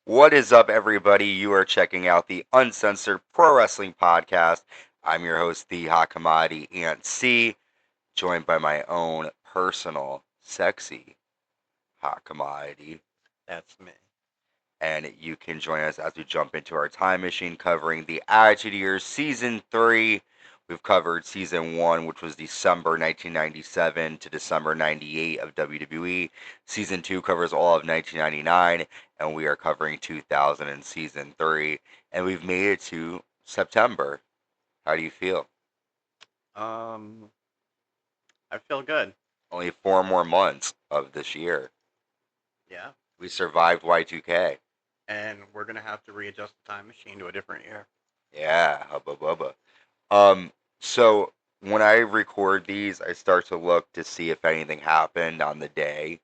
What is up, everybody? You are checking out the Uncensored Pro Wrestling Podcast. I'm your host, the Hot Commodity Ant C, joined by my own personal, sexy Hot Commodity. That's me. And you can join us as we jump into our time machine covering the Attitude Years Season 3. We've covered Season 1, which was December 1997 to December 98 of WWE. Season 2 covers all of 1999, and we are covering 2000 in Season 3. And we've made it to September. How do you feel? Um, I feel good. Only 4 more months of this year. Yeah. We survived Y2K. And we're gonna have to readjust the time machine to a different year. Yeah, hubba bubba. So when I record these, I start to look to see if anything happened on the day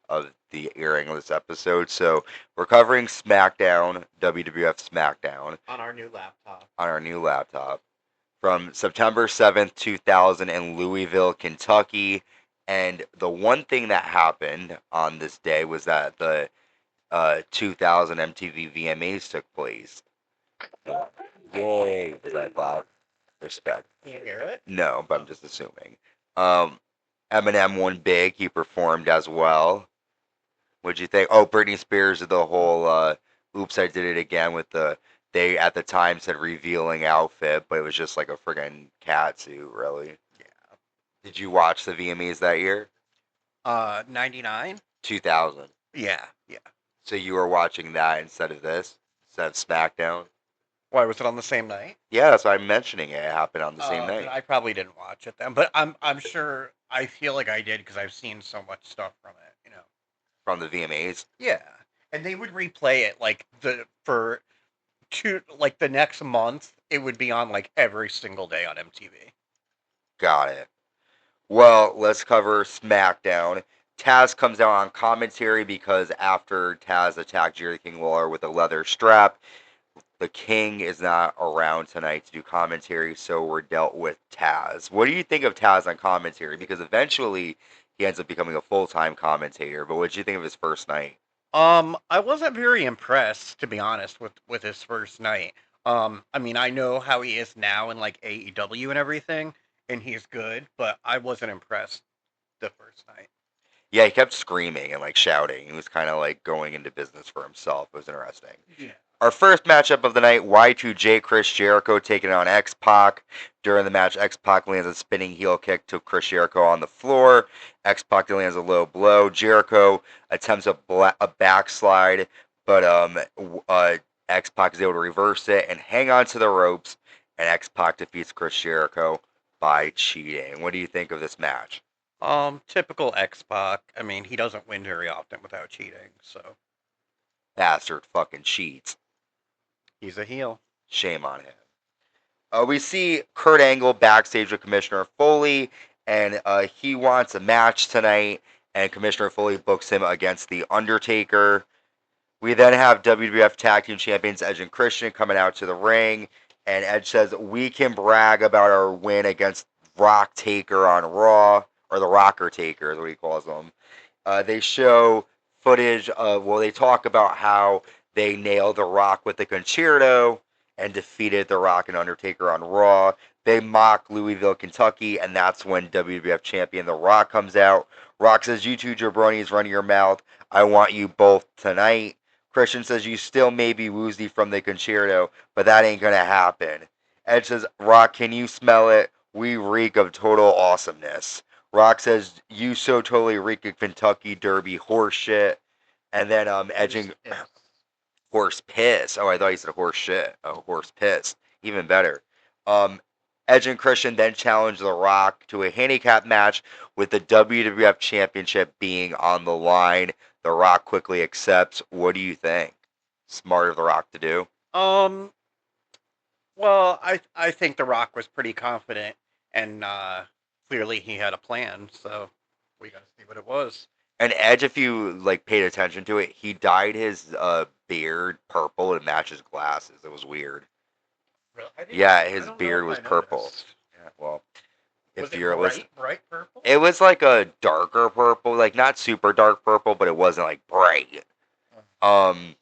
of the airing of this episode. So we're covering SmackDown, WWF SmackDown, On our new laptop. on our new laptop from September 7th, 2000 in Louisville, Kentucky. And the one thing that happened on this day was that the 2000 MTV VMAs took place. Yay, was that loud? Respect. Can you hear it? No, but I'm just assuming. Eminem won big. He performed as well. What'd you think? Oh, Britney Spears did the whole "Oops, I Did It Again" with the they at the time said revealing outfit, but it was just like a friggin' cat suit, really. Yeah. Did you watch the VMAs that year? 99? 2000. Yeah. So you were watching that instead of this, instead of SmackDown. Why was it on the same night? Yeah, that's why I'm mentioning it. It happened on the same Then night I probably didn't watch it then, but I'm sure I feel like I did because I've seen so much stuff from it. from the VMAs. Yeah. And they would replay it the next month. It would be on like every single day on MTV. Got it. Well, let's cover SmackDown. Tazz comes out on commentary because after Tazz attacked Jerry King Lawler with a leather strap, the King is not around tonight to do commentary, so we're dealt with Tazz. What do you think of Tazz on commentary? Because eventually he ends up becoming a full-time commentator, but what did you think of his first night? I wasn't very impressed, to be honest, with his first night. I mean, I know how he is now in like AEW and everything, and he's good, but I wasn't impressed the first night. Yeah, he kept screaming and like shouting. He was kind of like going into business for himself. It was interesting. Yeah. Our first matchup of the night, Y2J Chris Jericho taking on X-Pac. During the match, X-Pac lands a spinning heel kick to Chris Jericho on the floor. X-Pac lands a low blow. Jericho attempts a backslide, but X-Pac is able to reverse it and hang on to the ropes, and X-Pac defeats Chris Jericho by cheating. What do you think of this match? Typical X-Pac. I mean, he doesn't win very often without cheating, so Bastard fucking cheats. he's a heel. Shame on him. We see Kurt Angle backstage with Commissioner Foley, and he wants a match tonight, and Commissioner Foley books him against The Undertaker. We then have WWF Tag Team Champions Edge and Christian coming out to the ring, and Edge says, we can brag about our win against Rock Taker on Raw, or the Rocker Taker is what he calls them. They show footage of, they talk about how they nailed The Rock with the concerto and defeated The Rock and Undertaker on Raw. They mock Louisville, Kentucky, and that's when WWF Champion The Rock comes out. Rock says, you two jabronis, run your mouth. I want you both tonight. Christian says, you still may be woozy from the concerto, but that ain't going to happen. Edge says, Rock, can you smell it? We reek of total awesomeness. Rock says, you so totally reek of Kentucky Derby horse shit. And then Edge and... Horse piss. Oh, I thought you said horse shit. Oh, horse piss. Even better. Edge and Christian then challenge The Rock to a handicap match with the WWF Championship being on the line. The Rock quickly accepts. What do you think? Smart of The Rock to do? Well, I think The Rock was pretty confident, and clearly he had a plan, so we got to see what it was. And Edge, if you like paid attention to it, he dyed his beard purple to match his glasses. It was weird. Really? Yeah, his beard was purple. Yeah, well, Was if it you're listening, bright purple? it was like a darker purple, like not super dark purple, but it wasn't like bright. Um,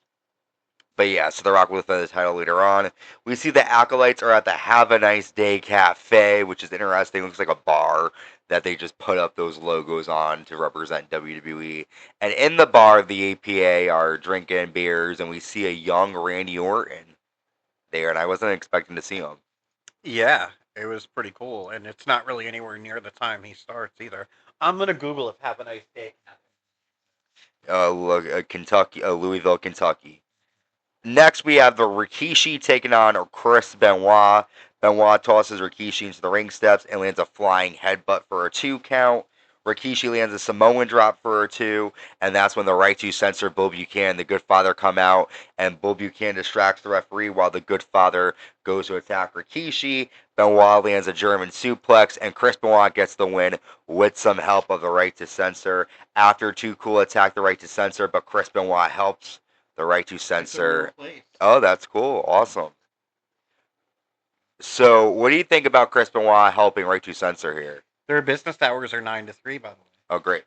But yeah, so The Rock will defend the title later on. We see the Acolytes are at the Have a Nice Day Cafe, which is interesting. It looks like a bar that they just put up those logos on to represent WWE. And in the bar, the APA are drinking beers, and we see a young Randy Orton there, and I wasn't expecting to see him. Yeah, it was pretty cool, and it's not really anywhere near the time he starts either. I'm gonna Google if Have a Nice Day. Look, Kentucky, Louisville, Kentucky. Next, we have the Rikishi taking on Chris Benoit. Benoit tosses Rikishi into the ring steps and lands a flying headbutt for a 2 count. Rikishi lands a Samoan drop for a 2, and that's when the right to censor Bull Buchanan, the Good Father, come out, and Bull Buchanan distracts the referee while the Good Father goes to attack Rikishi. Benoit lands a German suplex, and Chris Benoit gets the win with some help of the right to censor. After Too Cool attack the right to censor, but Chris Benoit helps the right to censor. Oh, that's cool. Awesome. So, what do you think about Chris Benoit helping right to censor here? Their business hours are 9 to 3, by the way. Oh, great.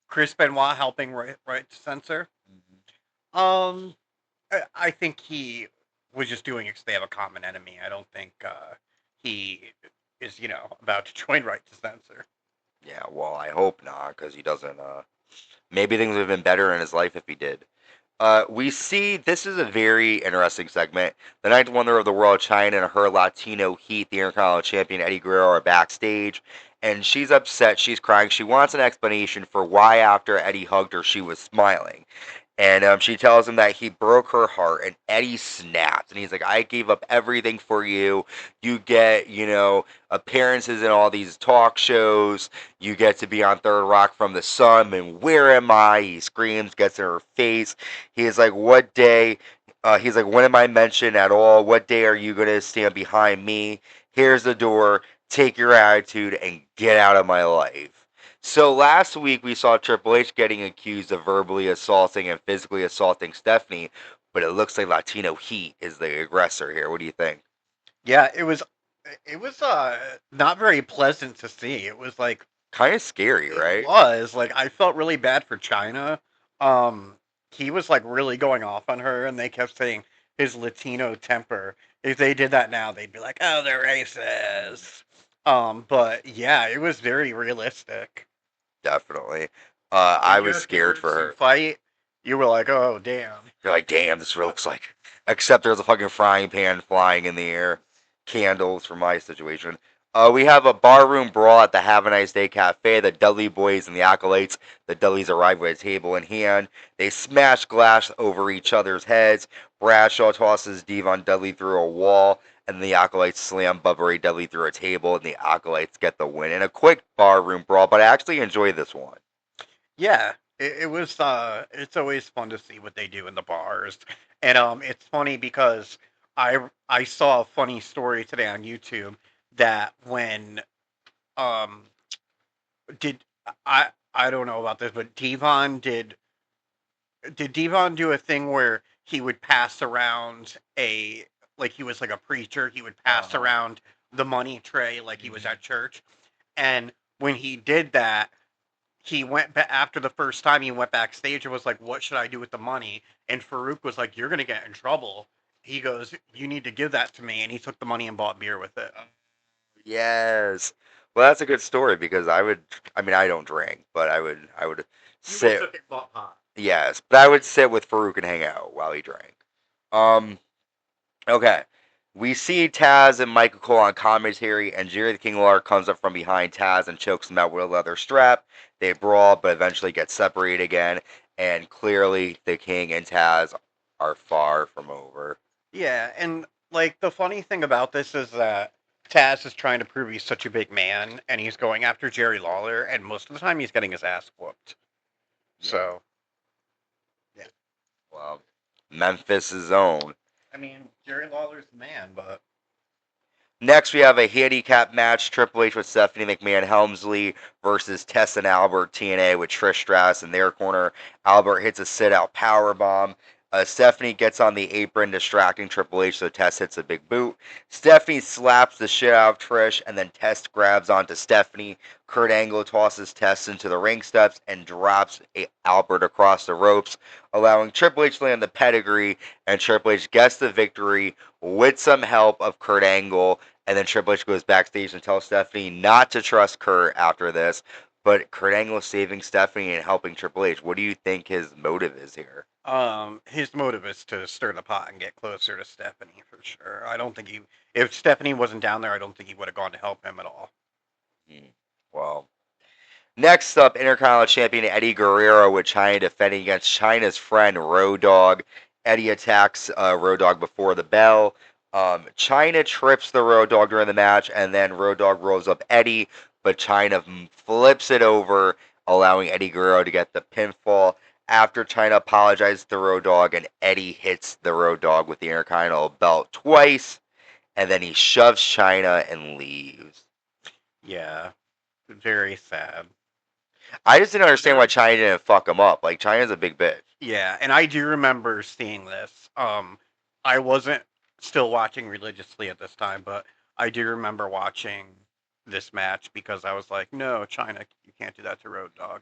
Chris Benoit helping right to censor. I think he was just doing it because they have a common enemy. I don't think he is, about to join right to censor. Yeah, well, I hope not, because he doesn't. Maybe things would have been better in his life if he did. We see this is a very interesting segment. The ninth wonder of the world, Chyna, and her Latino Heat, the Intercontinental Champion Eddie Guerrero, are backstage, and she's upset. She's crying. She wants an explanation for why, after Eddie hugged her, she was smiling. And she tells him that he broke her heart, and Eddie snaps. And he's like, I gave up everything for you. You get, appearances in all these talk shows. You get to be on Third Rock from the Sun. And where am I? He screams, gets in her face. He's like, what day? He's like, when am I mentioned at all? What day are you going to stand behind me? Here's the door. Take your attitude and get out of my life. So last week we saw Triple H getting accused of verbally assaulting and physically assaulting Stephanie, but it looks like Latino Heat is the aggressor here. What do you think? Yeah, it was not very pleasant to see. It was like kind of scary, right? It was like I felt really bad for Chyna. He was like really going off on her, and they kept saying his Latino temper. If they did that now, they'd be like, "Oh, they're racist." But yeah, it was very realistic. Definitely. I was scared for her. Fight, you were like, "Oh, damn." You're like, "Damn, this looks like." Except there's a fucking frying pan flying in the air. Candles for my situation. We have a barroom brawl at the Have a Nice Day Cafe. The Dudley boys and the Acolytes. The Dudleys arrive with a table in hand. They smash glass over each other's heads. Bradshaw tosses Devon Dudley through a wall, and the Acolytes slam Bubba Ray Dudley through a table, and the Acolytes get the win in a quick barroom brawl. But I actually enjoy this one. Yeah, it was. It's always fun to see what they do in the bars, and it's funny because I saw a funny story today on YouTube that when did I don't know about this, but Devon did Devon do a thing where he would pass around like he was like a preacher, he would pass around the money tray like he was at church, and when he did that, he went after the first time he went backstage and was like, "What should I do with the money?" And Farouk was like, "You're gonna get in trouble." He goes, "You need to give that to me," and he took the money and bought beer with it. Yes. Well, that's a good story because I don't drink, but I would sit. Yes, but I would sit with Farouk and hang out while he drank. Okay. We see Tazz and Michael Cole on commentary, and Jerry the King Lawler comes up from behind Tazz and chokes him out with a leather strap. They brawl, but eventually get separated again, and clearly the King and Tazz are far from over. Yeah, and like the funny thing about this is that Tazz is trying to prove he's such a big man, and he's going after Jerry Lawler, and most of the time he's getting his ass whooped. Yeah. So, yeah. Well, Memphis' own. I mean, Jerry Lawler's the man, but... Next, we have a handicap match, Triple H with Stephanie McMahon-Helmsley versus Tess and Albert TNA with Trish Stratus in their corner. Albert hits a sit-out powerbomb. Stephanie gets on the apron, distracting Triple H, so Test hits a big boot. Stephanie slaps the shit out of Trish, and then Test grabs onto Stephanie. Kurt Angle tosses Test into the ring steps and drops Albert across the ropes, allowing Triple H to land the pedigree, and Triple H gets the victory with some help of Kurt Angle, and then Triple H goes backstage and tells Stephanie not to trust Kurt after this, but Kurt Angle saving Stephanie and helping Triple H. What do you think his motive is here? His motive is to stir the pot and get closer to Stephanie for sure. I don't think if Stephanie wasn't down there, I don't think he would have gone to help him at all. Well, next up, Intercontinental Champion Eddie Guerrero with Chyna defending against Chyna's friend Road Dogg. Eddie attacks Road Dogg before the bell. Chyna trips the Road Dogg during the match, and then Road Dogg rolls up Eddie, but Chyna flips it over, allowing Eddie Guerrero to get the pinfall. After Chyna apologizes to the Road Dogg, and Eddie hits the Road Dogg with the Intercontinental belt twice, and then he shoves Chyna and leaves. Yeah, very sad. I just didn't understand why Chyna didn't fuck him up. Like, Chyna's a big bitch. Yeah, and I do remember seeing this. I wasn't still watching religiously at this time, but I do remember watching this match because I was like, no, Chyna, you can't do that to Road Dogg.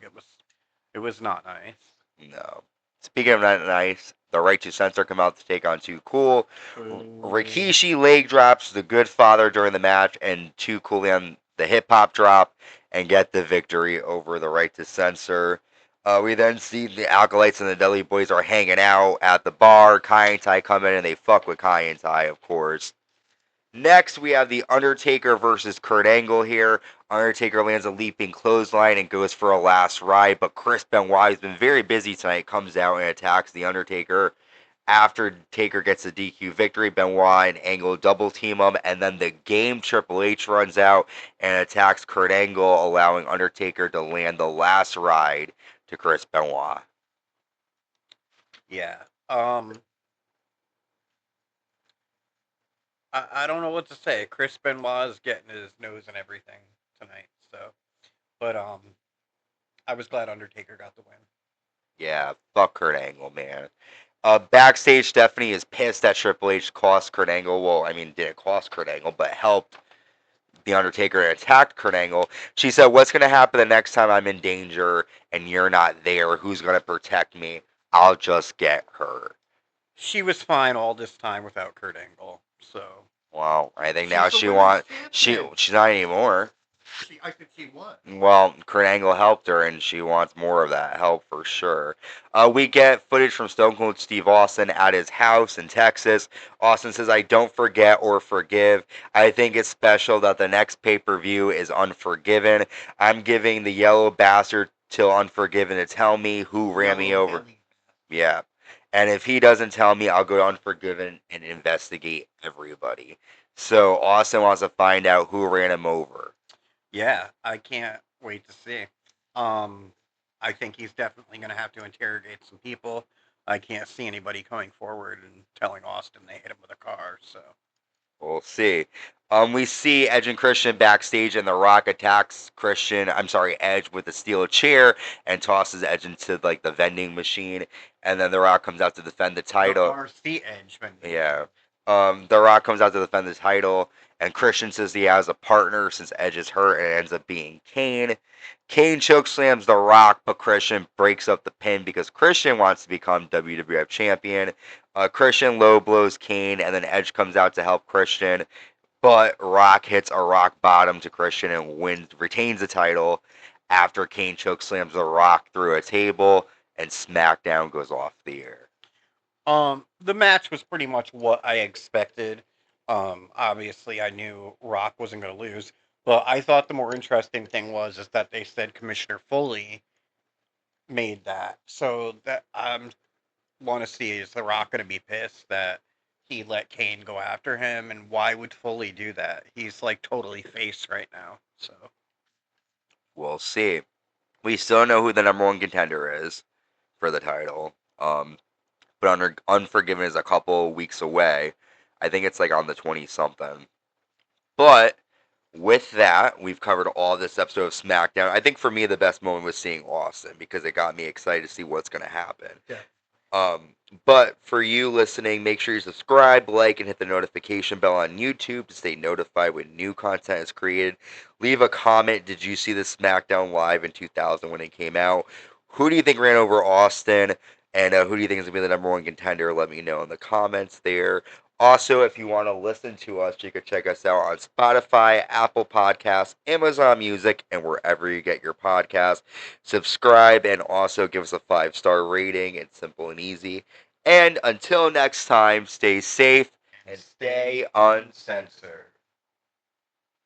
It was not nice. No. Speaking of not nice, the Right to Censor come out to take on Too Cool. Rikishi leg drops the Good Father during the match, and Too Cool on the hip hop drop and get the victory over the Right to Censor. We then see the Acolytes and the Dudley Boyz are hanging out at the bar. Kai and Tai come in and they fuck with Kai and Tai, of course. Next, we have the Undertaker versus Kurt Angle here. Undertaker lands a leaping clothesline and goes for a last ride, but Chris Benoit, who's been very busy tonight, comes out and attacks the Undertaker. After Taker gets a DQ victory, Benoit and Angle double team him, and then the game Triple H runs out and attacks Kurt Angle, allowing Undertaker to land the last ride to Chris Benoit. Yeah. I don't know what to say. Chris Benoit is getting his nose and everything tonight. So, but I was glad Undertaker got the win. Yeah, fuck Kurt Angle, man. Backstage, Stephanie is pissed that Triple H cost Kurt Angle. Well, I mean, didn't cost Kurt Angle, but helped the Undertaker and attacked Kurt Angle. She said, "What's going to happen the next time I'm in danger and you're not there? Who's going to protect me? I'll just get her." She was fine all this time without Kurt Angle. So, well, I think now she's not anymore. I think she won. Well, Kurt Angle helped her, and she wants more of that help for sure. We get footage from Stone Cold Steve Austin at his house in Texas. Austin says, "I don't forget or forgive. I think it's special that the next pay-per-view is Unforgiven. I'm giving the yellow bastard till Unforgiven to tell me who ran me over." Yeah. And if he doesn't tell me, I'll go to Unforgiven and investigate everybody. So Austin wants to find out who ran him over. Yeah, I can't wait to see. I think he's definitely going to have to interrogate some people. I can't see anybody coming forward and telling Austin they hit him with a car, so. We'll see. We see Edge and Christian backstage, and The Rock attacks Edge with a steel chair and tosses Edge into like the vending machine, and then The Rock comes out to defend the title. The RC Edge vending. Yeah. The Rock comes out to defend the title, and Christian says he has a partner since Edge is hurt, and it ends up being Kane. Kane chokeslams The Rock, but Christian breaks up the pin because Christian wants to become WWF Champion. Christian low blows Kane, and then Edge comes out to help Christian, but Rock hits a rock bottom to Christian and retains the title after Kane chokeslams The Rock through a table, and SmackDown goes off the air. The match was pretty much what I expected. Obviously, I knew Rock wasn't going to lose, but I thought the more interesting thing is that they said Commissioner Foley made that. So that I want to see, is The Rock going to be pissed that he let Kane go after him, and why would Foley do that? He's like totally face right now. So we'll see. We still know who the number one contender is for the title. But Unforgiven is a couple weeks away. I think it's like on the 20-something. But with that, we've covered all this episode of SmackDown. I think for me, the best moment was seeing Austin because it got me excited to see what's going to happen. Yeah. But for you listening, make sure you subscribe, like, and hit the notification bell on YouTube to stay notified when new content is created. Leave a comment. Did you see the SmackDown Live in 2000 when it came out? Who do you think ran over Austin? And who do you think is going to be the number one contender? Let me know in the comments there. Also, if you want to listen to us, you can check us out on Spotify, Apple Podcasts, Amazon Music, and wherever you get your podcasts. Subscribe and also give us a 5-star rating. It's simple and easy. And until next time, stay safe and stay uncensored.